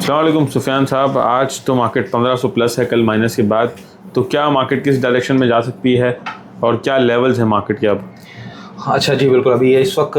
अस्सलाम वालेकुम सुफियान साहब, आज तो मार्केट 1500 प्लस है कल माइनस के बाद। तो क्या मार्केट किस डायरेक्शन में जा सकती है और क्या लेवल्स हैं मार्केट के अब? अच्छा जी, बिल्कुल। अभी ये इस वक्त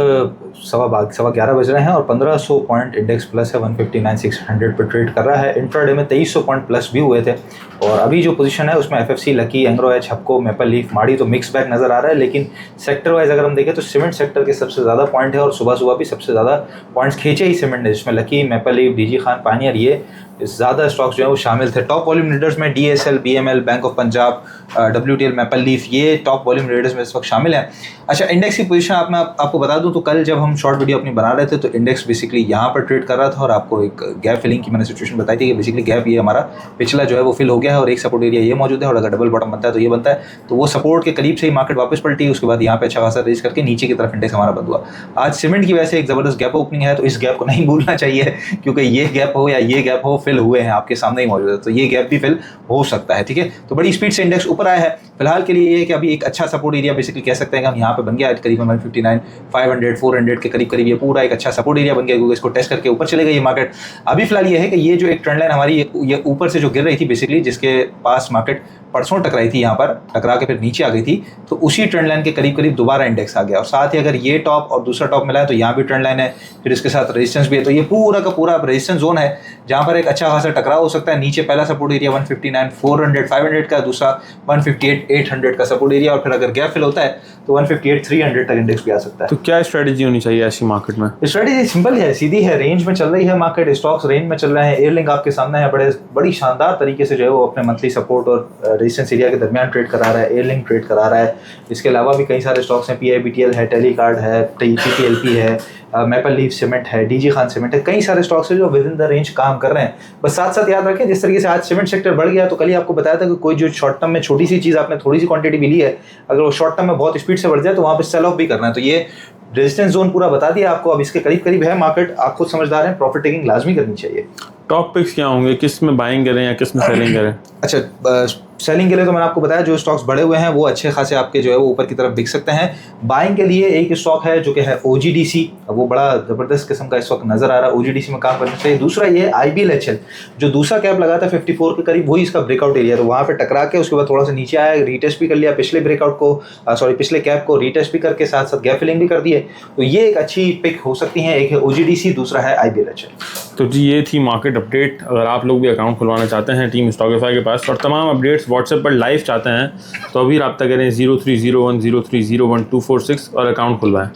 सवा 11 बज रहे हैं और 1500 पॉइंट इंडेक्स प्लस है, 159,600 पर ट्रेड कर रहा है। इंट्राडे में 2300 पॉइंट प्लस भी हुए थे। और अभी जो पोजीशन है उसमें FFC, Lucky, Engro H, Hubco, Maple Leaf, Mari तो मिक्स बैग नज़र आ रहा है। लेकिन सेक्टर वाइज अगर हम देखें तो सीमेंट सेक्टर के सबसे ज़्यादा पॉइंट है और सुबह सुबह भी सबसे ज़्यादा पॉइंट्स खींचे ही सीमेंट ने, जिसमें Lucky, Maple Leaf, DG Khan, Pioneer, ये ज़्यादा स्टॉक्स जो है वो शामिल थे। टॉप वॉल्यूम लीडर्स में DSL, BML, Bank of Punjab, WTL, Maple Leaf, ये टॉप वॉल्यूम लीडर्स में इस वक्त शामिल हैं। अच्छा, इंडेक्स की पोजीशन आपको बता दूं तो कल जब हम शॉर्ट वीडियो अपनी बना रहे थे तो इंडेक्स बेसिकली यहाँ पर ट्रेड कर रहा था और आपको एक गैप फिलिंग की मैंने सिचुएशन बताई थी कि बेसिकली गैप ये हमारा पिछला जो है वो फिल हो गया है और एक सपोर्ट एरिया ये मौजूद है और अगर डबल बॉटम बनता है तो ये बनता है। तो वो सपोर्ट के करीब से ही मार्केट वापस पलटी, उसके बाद यहाँ पे अच्छा खासा रेज करके नीचे की तरफ इंडेक्स हमारा बंद हुआ। आज सीमेंट की वजह से एक ज़बरदस्त गैप ओपनिंग है, तो इस गैप को नहीं भूलना चाहिए क्योंकि ये गैप हो या ये गैप हो, फिल हुए हैं आपके सामने ही मौजूद है, तो ये गैप भी फिल हो सकता है। ठीक है, तो बड़ी स्पीड से इंडेक्स ऊपर आया है। फिलहाल के लिए ये है कि अभी एक अच्छा सपोर्ट एरिया बेसिकली कह सकते हैं कि हम यहाँ पे बन गया करीब 159, 500, 400 के करीब ये पूरा एक अच्छा सपोर्ट एरिया बन गया क्योंकि इसको टेस्ट करके ऊपर चले गई ये मार्केट। अभी फिलहाल ये है कि ये जो एक ट्रेंड लाइन हमारी ये ऊपर से जो गिर रही थी बेसिकली, जिसके पास मार्केट परसों टकराई थी, यहाँ पर टकरा के फिर नीचे आ गई थी, तो उसी ट्रेंड लाइन के करीब दोबारा इंडेक्स आ गया। और साथ ही अगर ये टॉप और दूसरा टॉप मिला है तो यहाँ भी ट्रेंड लाइन है, फिर इसके साथ रेजिस्टेंस भी है। तो ये पूरा का पूरा रेजिस्टेंस जोन है जहाँ पर एक अच्छा खासा टकराव हो सकता है। नीचे पहला सपोर्ट एरिया 159, 400, 500 का, दूसरा 158, 800 का सपोर्ट एरिया, और फिर अगर गैप फिल होता है तो 158, 300 तक इंडेक्स भी आ सकता है। तो क्या स्ट्रेटजी होनी चाहिए ऐसी मार्केट में? स्ट्रेटजी सिंपल है, सीधी है, रेंज में चल रही है मार्केट, स्टॉक्स रेंज में चल रहे हैं। एयरलिंक आपके सामने है, बड़ी शानदार तरीके से जो है वो अपने मंथली सपोर्ट और रेजिस्टेंस एरिया के दरमियान ट्रेड करा रहा है। एयरलिंक ट्रेड करा रहा है। इसके अलावा भी कई सारे स्टॉक्स हैं, पीआईबीटीएल है, टेलीकार्ड है, टीपीएलपी है, मैपल लीफ सीमेंट है, डीजी खान सीमेंट है। कई सारे स्टॉक्स हैं जो विद इन द रेंज काम कर रहे हैं। बस साथ साथ याद रखें, जिस तरीके से आज सीमेंट सेक्टर बढ़ गया तो कल ही आपको बताया था कि कोई जो शॉर्ट टर्म में छोटी सी चीज़ आपने थोड़ी सी क्वांटिटी भी ली है, अगर वो शॉर्ट टर्म में बहुत स्पीड से बढ़ जाए तो वहाँ पर सेल ऑफ भी करना है। तो ये रेजिस्टेंस जोन पूरा बता दिया आपको, अब इसके करीब है मार्केट। आप खुद समझदार हैं, प्रॉफिट टेकिंग लाजमी करनी चाहिए। टॉप पिक्स क्या होंगे, किस में बाइंग करें या किस में सेलिंग करें? अच्छा, सेलिंग के लिए तो मैंने आपको बताया जो स्टॉक्स बढ़े हुए हैं वो अच्छे खासे आपके जो है वो ऊपर की तरफ बिक सकते हैं। बाइंग के लिए एक स्टॉक है जो कि है ओजीडीसी, वो बड़ा ज़बरदस्त किस्म का इस वक्त नज़र आ रहा है, ओजीडीसी में काम करना चाहिए। दूसरा ये है आईबीएलएचएल, जो दूसरा कैप लगा था 54 के करीब, वही इसका ब्रेकआउट एरिया, तो वहाँ पे टकरा के उसके बाद थोड़ा सा नीचे आया, रीटेस्ट भी कर लिया पिछले ब्रेकआउट को, पिछले कैप को रीटेस्ट भी करके साथ साथ गैप फिलिंग भी कर दिए। तो ये एक अच्छी पिक हो सकती है। एक है ओजीडीसी, दूसरा है आईबीएलएचएल। तो जी ये थी मार्केट अपडेट। अगर आप लोग भी अकाउंट खुलवाना चाहते हैं टीम स्टॉकिफाई के पास और तमाम अपडेट्स व्हाट्सएप पर लाइव चाहते हैं तो अभी रब्ता करें 030103012446 और अकाउंट खुलवाएं।